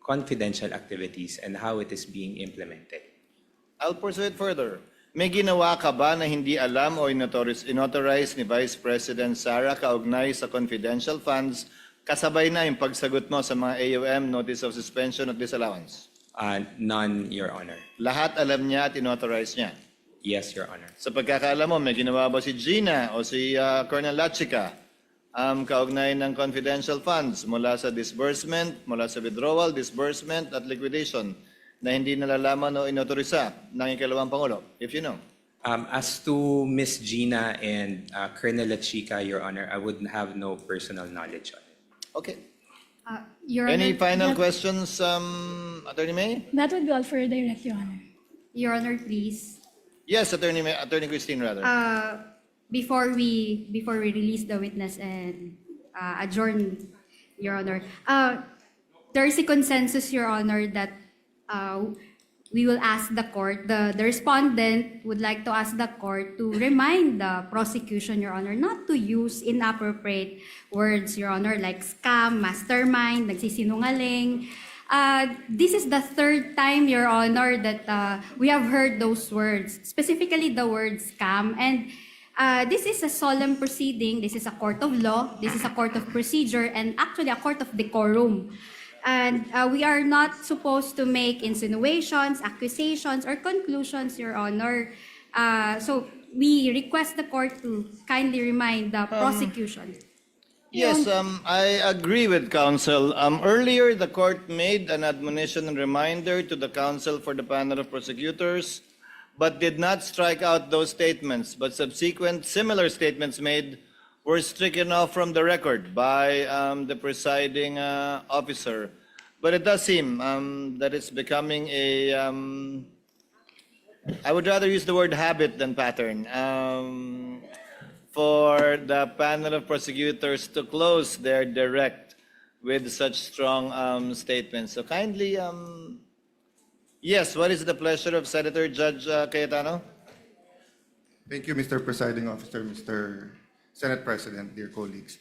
confidential activities and how it is being implemented. I'll pursue it further. May ginawa ka ba na hindi alam o inauthorize ni Vice President Sara kaugnay sa confidential funds kasabay na yung pagsagot mo sa mga AUM, Notice of Suspension at Disallowance? None, Your Honor. Lahat alam niya at inauthorize niya. Yes, Your Honor. Sa pagkakaalam mo, may ginawa ba si Gina o si Colonel Lachica kaugnay ng confidential funds mula sa disbursement, mula sa withdrawal, disbursement at liquidation na hindi nalalaman o inautorisa ng ikalawang Pangulo, if you know? As to Miss Gina and Colonel Lachica, Your Honor, I would have no personal knowledge on it. Okay. Your Any Honor, final questions, Attorney May? That would be all for direct, Your Honor. Your Honor, please. Yes, Attorney May, Attorney Christine rather. Before we release the witness and adjourn, Your Honor, there is a consensus, Your Honor, that we will ask the court, the respondent would like to ask the court to remind the prosecution, Your Honor, not to use inappropriate words, Your Honor, like scam, mastermind, nagsisinungaling. This is the third time, Your Honor, that we have heard those words, specifically the word scam. And this is a solemn proceeding. This is a court of law. This is a court of procedure and actually a court of decorum. And we are not supposed to make insinuations, accusations, or conclusions, Your Honor. So we request the court to kindly remind the prosecution. Yes, I agree with counsel. Earlier, the court made an admonition and reminder to the counsel for the panel of prosecutors, but did not strike out those statements. But subsequent similar statements made were stricken off from the record by the presiding officer. But it does seem that it's becoming a, I would rather use the word habit than pattern, for the panel of prosecutors to close their direct with such strong statements. So kindly, yes, what is the pleasure of Senator Judge Cayetano? Thank you, Mr. Presiding Officer, Mr. Senate President, dear colleagues.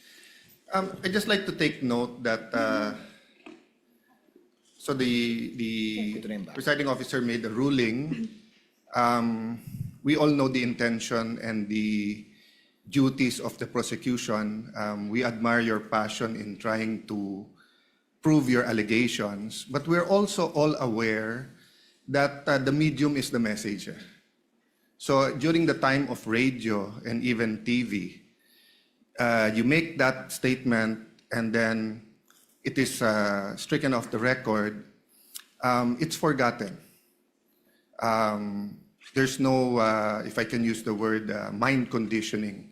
I'd just like to take note that so the presiding officer made a ruling. We all know the intention and the duties of the prosecution. We admire your passion in trying to prove your allegations, but we're also all aware that the medium is the message. So during the time of radio and even TV, you make that statement and then it is stricken off the record. It's forgotten. There's no, if I can use the word, mind conditioning.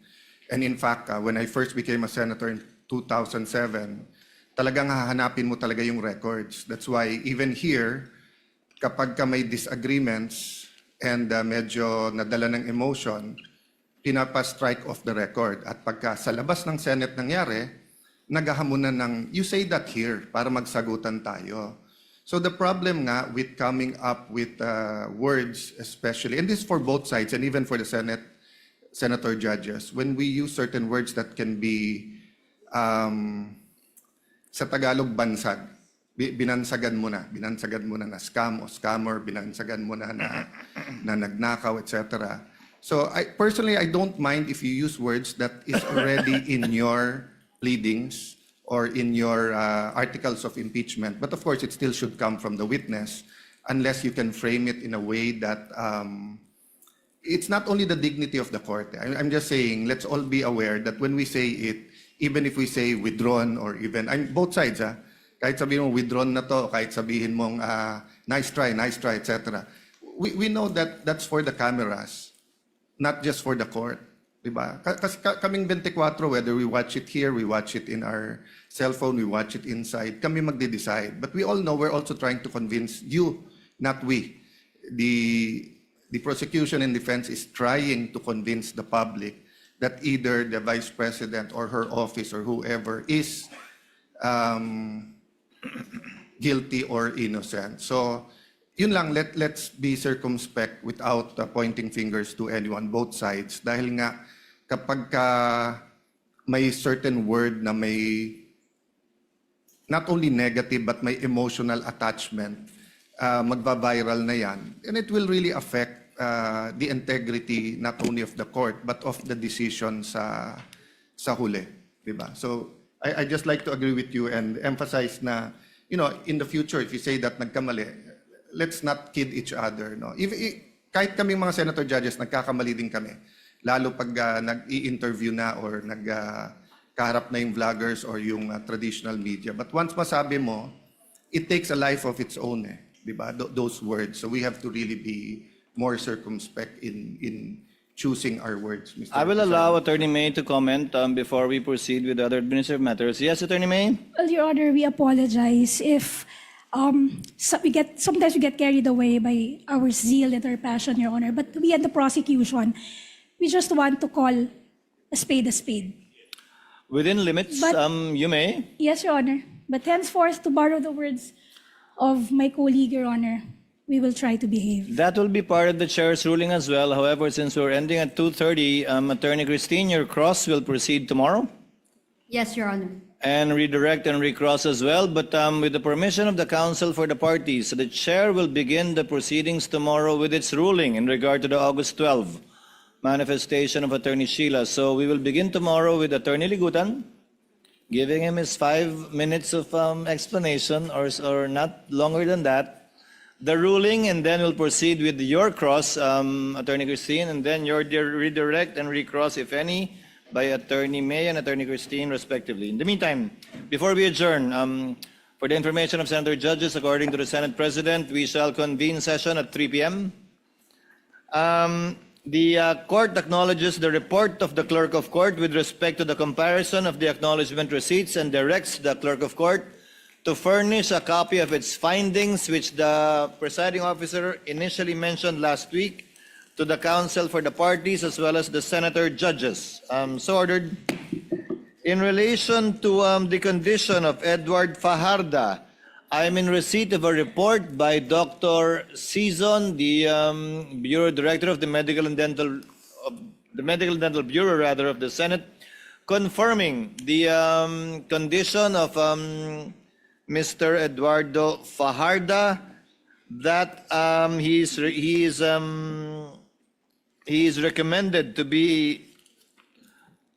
And in fact, when I first became a senator in 2007, talagang hahanapin mo talaga yung records. That's why even here, kapag ka may disagreements and medyo nadala ng emotion, pinapa-strike off the record. At pagka sa labas ng Senate nangyari, naghahamunan ng, you say that here, para magsagutan tayo. So the problem nga with coming up with words especially, and this is for both sides and even for the Senator judges, when we use certain words that can be, sa Tagalog, bansag. Binansagan mo na na scam o scammer, binansagan mo na nagnakaw, etc. So personally, I don't mind if you use words that is already in your pleadings or in your articles of impeachment. But of course, it still should come from the witness unless you can frame it in a way that it's not only the dignity of the court. I'm just saying, let's all be aware that when we say it, even if we say withdrawn or even, both sides, kahit sabihin mo withdrawn na to, kahit sabihin mong nice try, etc. We know that that's for the cameras, not just for the court. Diba? Kasi kaming 24, whether we watch it here, we watch it in our cell phone, we watch it inside, kami magde-decide. But we all know we're also trying to convince you, not we. The prosecution and defense is trying to convince the public that either the Vice President or her office or whoever is guilty or innocent. So, yun lang, let's be circumspect without pointing fingers to anyone, both sides. Dahil nga, kapag may certain word na may not only negative but may emotional attachment, magba-viral na yan. And it will really affect the integrity not only of the court but of the decision sa huli. Diba? So, I just like to agree with you and emphasize na, in the future, if you say that nagkamali, let's not kid each other. No? Kahit kami mga senator judges, nagkakamali din kami. Lalo pag nag-i-interview na or nagkaharap na yung vloggers or yung traditional media. But once masabi mo, it takes a life of its own. Diba? Those words. So we have to really be more circumspect in choosing our words, Mr. I will allow Attorney May to comment before we proceed with other administrative matters. Yes, Attorney May? Well, Your Honor, we apologize if sometimes we get carried away by our zeal and our passion, Your Honor. But we at the prosecution, we just want to call a spade a spade. Within limits, But- you may. Yes, Your Honor. But henceforth, to borrow the words of my colleague, Your Honor, we will try to behave. That will be part of the chair's ruling as well. However, since we're ending at 2:30, Attorney Christine, your cross will proceed tomorrow Yes, Your Honor. and redirect and recross as well. But with the permission of the counsel for the parties, the chair will begin the proceedings tomorrow with its ruling in regard to the August 12 manifestation of Attorney Sheila. So we will begin tomorrow with Attorney Ligutan, giving him his 5 minutes of explanation, or not longer than that, the ruling, and then we'll proceed with your cross, Attorney Christine, and then your redirect and recross, if any, by Attorney May and Attorney Christine, respectively. In the meantime, before we adjourn, for the information of Senator Judges, according to the Senate President, we shall convene session at 3 p.m. The court acknowledges the report of the clerk of court with respect to the comparison of the acknowledgement receipts and directs the clerk of court to furnish a copy of its findings, which the presiding officer initially mentioned last week, to the counsel for the parties as well as the senator judges. So ordered. In relation to the condition of Edward Fajarda, I am in receipt of a report by Dr. Season, the Bureau Director of the Medical and Dental Bureau, rather, of the Senate, confirming the condition of Mr. Eduardo Fajarda, that he is recommended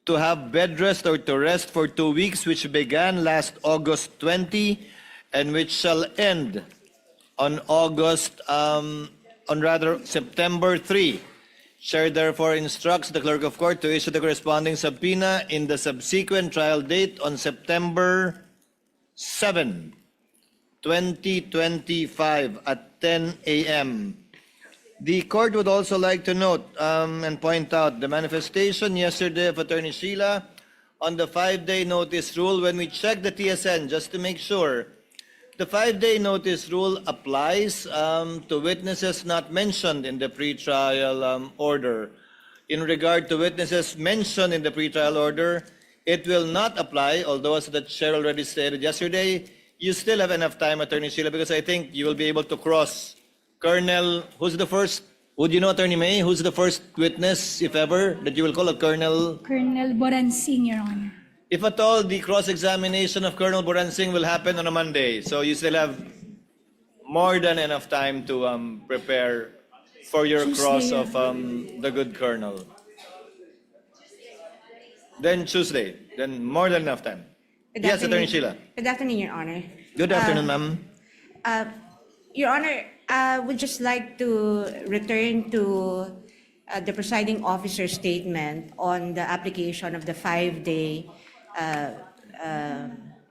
to have bed rest or to rest for 2 weeks, which began last August 20 and which shall end on September 3. Chair therefore instructs the clerk of court to issue the corresponding subpoena in the subsequent trial date on September 7, 2025 at 10 a.m. The court would also like to note and point out the manifestation yesterday of Attorney Sheila on the 5-day notice rule. When we checked the TSN, just to make sure, the 5-day notice rule applies to witnesses not mentioned in the pretrial order. In regard to witnesses mentioned in the pretrial order, it will not apply, although as the chair already stated yesterday, you still have enough time, Attorney Sheila, because I think you will be able to cross Colonel, who's the first, would you know, Attorney May, who's the first witness, if ever, that you will call a Colonel? Colonel Boransing, Your Honor. If at all, the cross-examination of Colonel Boransing will happen on a Monday, so you still have more than enough time to prepare for your cross of the good Colonel. Then Tuesday, then more than enough time. Yes, Attorney Sheila. Good afternoon, Your Honor. Good afternoon, ma'am. Your Honor, I would just like to return to the presiding officer's statement on the application of the 5-day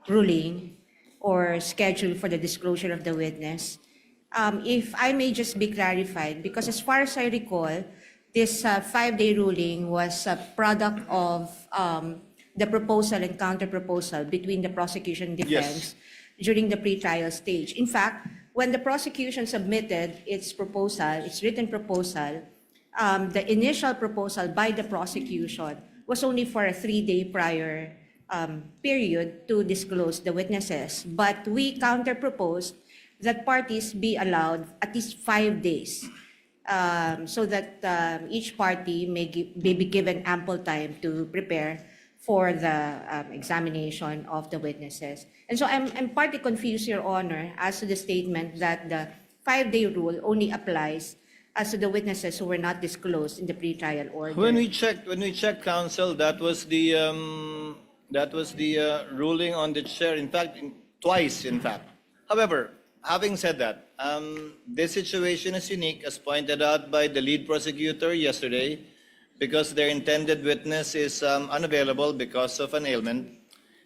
ruling or schedule for the disclosure of the witness. If I may just be clarified, because as far as I recall, this 5-day ruling was a product of the proposal and counter-proposal between the prosecution and defense during the pretrial stage. In fact, when the prosecution submitted its proposal, its written proposal, the initial proposal by the prosecution was only for a 3-day prior period to disclose the witnesses. But we counter-proposed that parties be allowed at least 5 days so that each party may be given ample time to prepare for the examination of the witnesses. And so I'm partly confused, Your Honor, as to the statement that the 5-day rule only applies as to the witnesses who were not disclosed in the pretrial order. When we checked, counsel, that was the ruling on the chair. In fact, twice. In fact, however, having said that, this situation is unique, as pointed out by the lead prosecutor yesterday, because their intended witness is unavailable because of an ailment,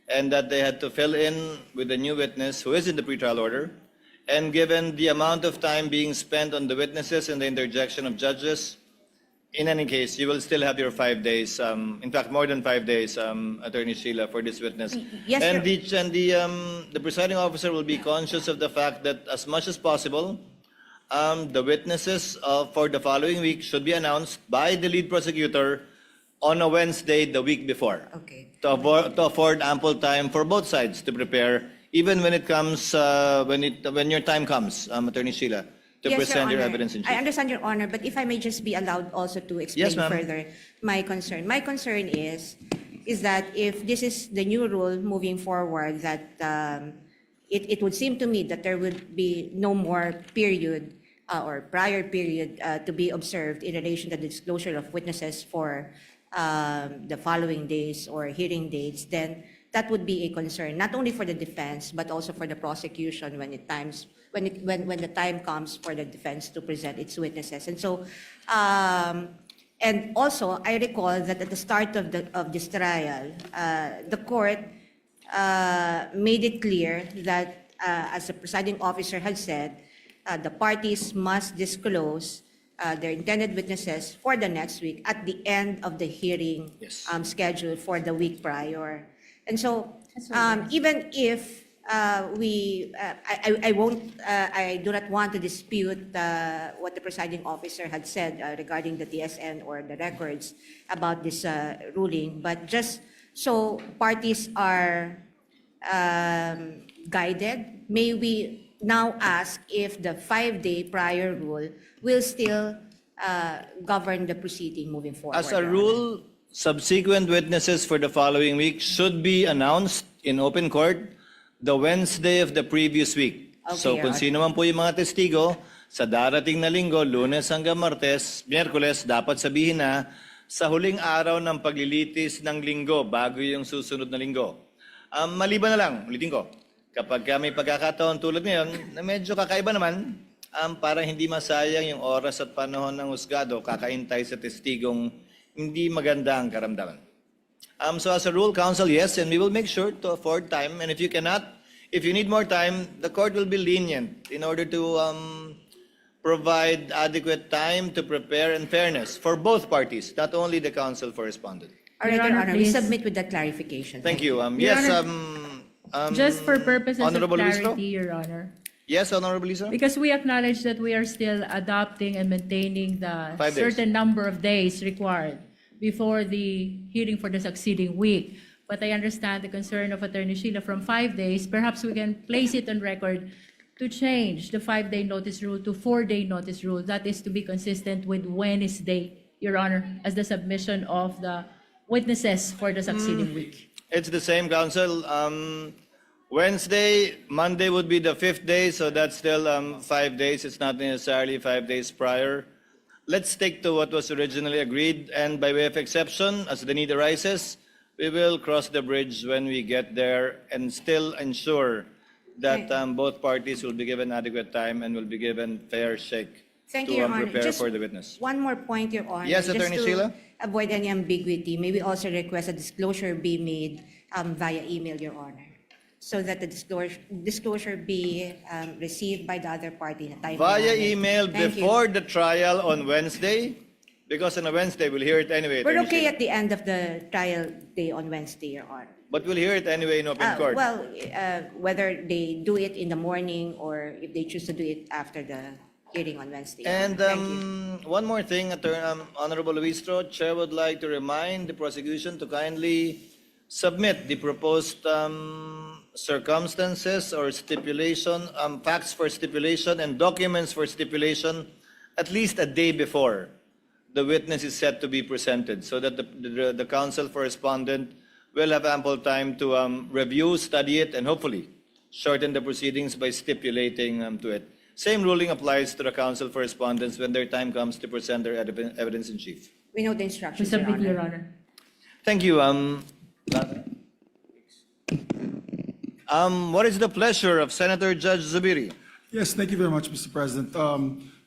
and that they had to fill in with a new witness who is in the pretrial order. And given the amount of time being spent on the witnesses and the interjection of judges, in any case, you will still have your 5 days, in fact, more than 5 days, Attorney Sheila, for this witness. Yes, and sir. the presiding officer will be conscious of the fact that as much as possible, the witnesses for the following week should be announced by the lead prosecutor on a Wednesday the week before. Okay. To afford ample time for both sides to prepare, even when it comes, when your time comes, Attorney Sheila, to Yes, present your Honor. evidence in chief. I understand, Your Honor, but if I may just be allowed also to explain Yes, ma'am. further my concern. My concern is that if this is the new rule moving forward, that it would seem to me that there would be no more period or prior period to be observed in relation to the disclosure of witnesses for the following days or hearing dates, then that would be a concern, not only for the defense, but also for the prosecution when the time comes for the defense to present its witnesses. And so, and also, I recall that at the start of this trial, the court made it clear that, as the presiding officer had said, the parties must disclose their intended witnesses for the next week at the end of the hearing Yes. scheduled for the week prior. And so, even if I do not want to dispute what the presiding officer had said regarding the TSN or the records about this ruling, but just so parties are guided, may we now ask if the 5-day prior rule will still govern the proceeding moving forward? As a Your Honor? rule, subsequent witnesses for the following week should be announced in open court the Wednesday of the previous week. Okay, So Your kung Honor. sino man po yung mga testigo, sa darating na linggo, Lunes hanggang Martes, Miyerkules, dapat sabihin na sa huling araw ng paglilitis ng linggo bago yung susunod na linggo. Maliban na lang, ulitin ko, kapag may pagkakataon tulad ngayon, na medyo kakaiba naman, para hindi masayang yung oras at panahon ng husgado, kakaintay sa testigong hindi maganda ang karamdaman. So as a rule, counsel, yes, and we will make sure to afford time. And if you cannot, if you need more time, the court will be lenient in order to provide adequate time to prepare in fairness for both parties, not only the counsel for respondent. All right, Your Your Honor, Honor, we please. submit with that clarification. Thank you. Your Yes, Honor, Just for purposes of Honorable Listro? clarity, Your Honor. Yes, Honorable Lisa? Because we acknowledge that we are still adopting and maintaining the 5 days. certain number of days required before the hearing for the succeeding week. But I understand the concern of Attorney Sheila from 5 days. Perhaps we can place it on record to change the 5-day notice rule to 4-day notice rule. That is to be consistent with Wednesday, Your Honor, as the submission of the witnesses for the succeeding week. It's the same, counsel. Wednesday, Monday would be the 5th day, so that's still 5 days. It's not necessarily 5 days prior. Let's stick to what was originally agreed, and by way of exception, as the need arises, we will cross the bridge when we get there and still ensure that both parties will be given adequate time and will be given fair shake Thank to you, Your Honor. prepare Just for the witness. one more point, Your Honor. Yes, Just Attorney to Sheila? avoid any ambiguity, may we also request a disclosure be made via email, Your Honor, so that the disclosure be received by the other party in a timely Via manner. email Thank you. before the trial on Wednesday, because on a Wednesday, we'll hear it anyway. We're Attorney okay Sheila. at the end of the trial day on Wednesday, Your Honor. But we'll hear it anyway in open court. Well, whether they do it in the morning or if they choose to do it after the hearing on Wednesday. Your And Honor. Thank you. one more thing, Honorable Luistro, Chair would like to remind the prosecution to kindly submit the proposed circumstances or stipulation, facts for stipulation and documents for stipulation at least a day before the witness is set to be presented, so that the counsel for respondent will have ample time to review, study it, and hopefully shorten the proceedings by stipulating to it. Same ruling applies to the counsel for respondents when their time comes to present their evidence in chief. We know the We instructions, Your submit, Your Honor. Honor. Thank you. What is the pleasure of Senator Judge Zubiri? Yes, thank you very much, Mr. President.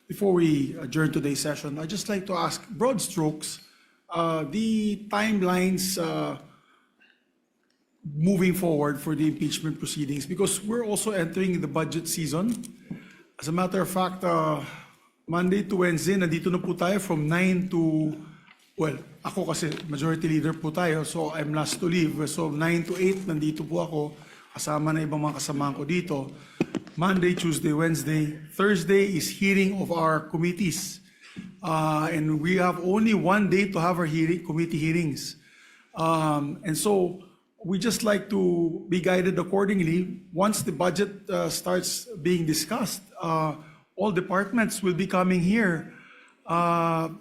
Before we adjourn today's session, I'd just like to ask broad strokes, the timelines moving forward for the impeachment proceedings, because we're also entering the budget season. As a matter of fact, Monday to Wednesday, nandito na po tayo from 9 to, well, ako kasi majority leader po tayo, so I'm last to leave. So 9 to 8, nandito po ako, kasama na ibang mga kasamahan ko dito. Monday, Tuesday, Wednesday. Thursday is hearing of our committees. And we have only one day to have our committee hearings. And so we just like to be guided accordingly. Once the budget starts being discussed, all departments will be coming here.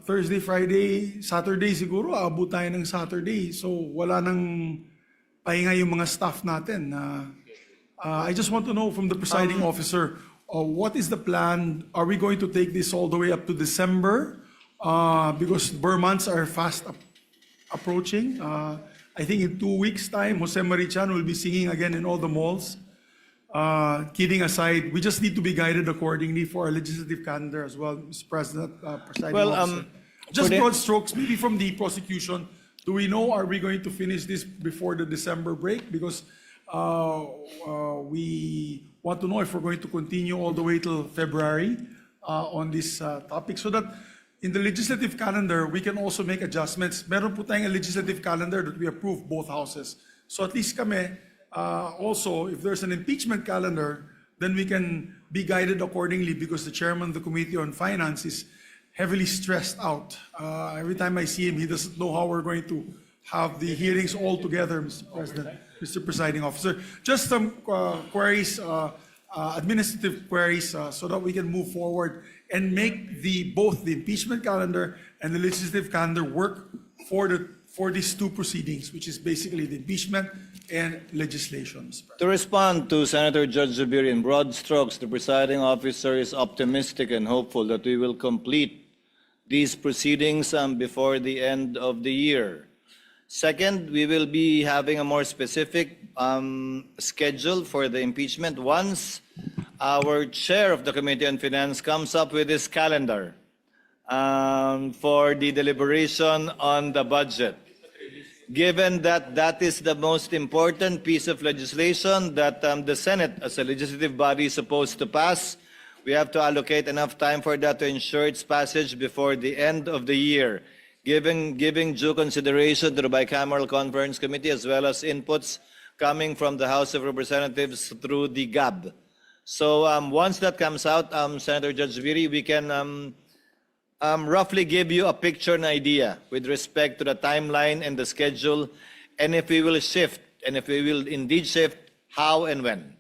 Thursday, Friday, Saturday siguro, abot tayo ng Saturday. So wala nang pahinga yung mga staff natin. I just want to know from the presiding officer, what is the plan? Are we going to take this all the way up to December? Because Burr months are fast approaching. I think in 2 weeks' time, Jose Marichan will be singing again in all the malls. Kidding aside, we just need to be guided accordingly for our legislative calendar as well, Mr. President, Presiding Well, Officer. Just for the- broad strokes, maybe from the prosecution, do we know, are we going to finish this before the December break? Because we want to know if we're going to continue all the way till February on this topic, so that in the legislative calendar, we can also make adjustments. Meron po tayong legislative calendar that we approve both houses. So at least kami, also, if there's an impeachment calendar, then we can be guided accordingly, because the chairman of the Committee on Finance is heavily stressed out. Every time I see him, he doesn't know how we're going to have the hearings all together, Mr. President, Mr. Presiding Officer. Just some queries, administrative queries, so that we can move forward and make both the impeachment calendar and the legislative calendar work for these two proceedings, which is basically the impeachment and legislation, Mr. President. To respond to Senator Judge Zubiri, in broad strokes, the presiding officer is optimistic and hopeful that we will complete these proceedings before the end of the year. Second, we will be having a more specific schedule for the impeachment once our chair of the Committee on Finance comes up with his calendar for the deliberation on the budget. Given that that is the most important piece of legislation that the Senate as a legislative body is supposed to pass, we have to allocate enough time for that to ensure its passage before the end of the year, giving due consideration to the Bicameral Conference Committee as well as inputs coming from the House of Representatives through the GAB. So once that comes out, Senator Judge Zubiri, we can roughly give you a picture and idea with respect to the timeline and the schedule, and if we will shift, and if we will indeed shift, how and when.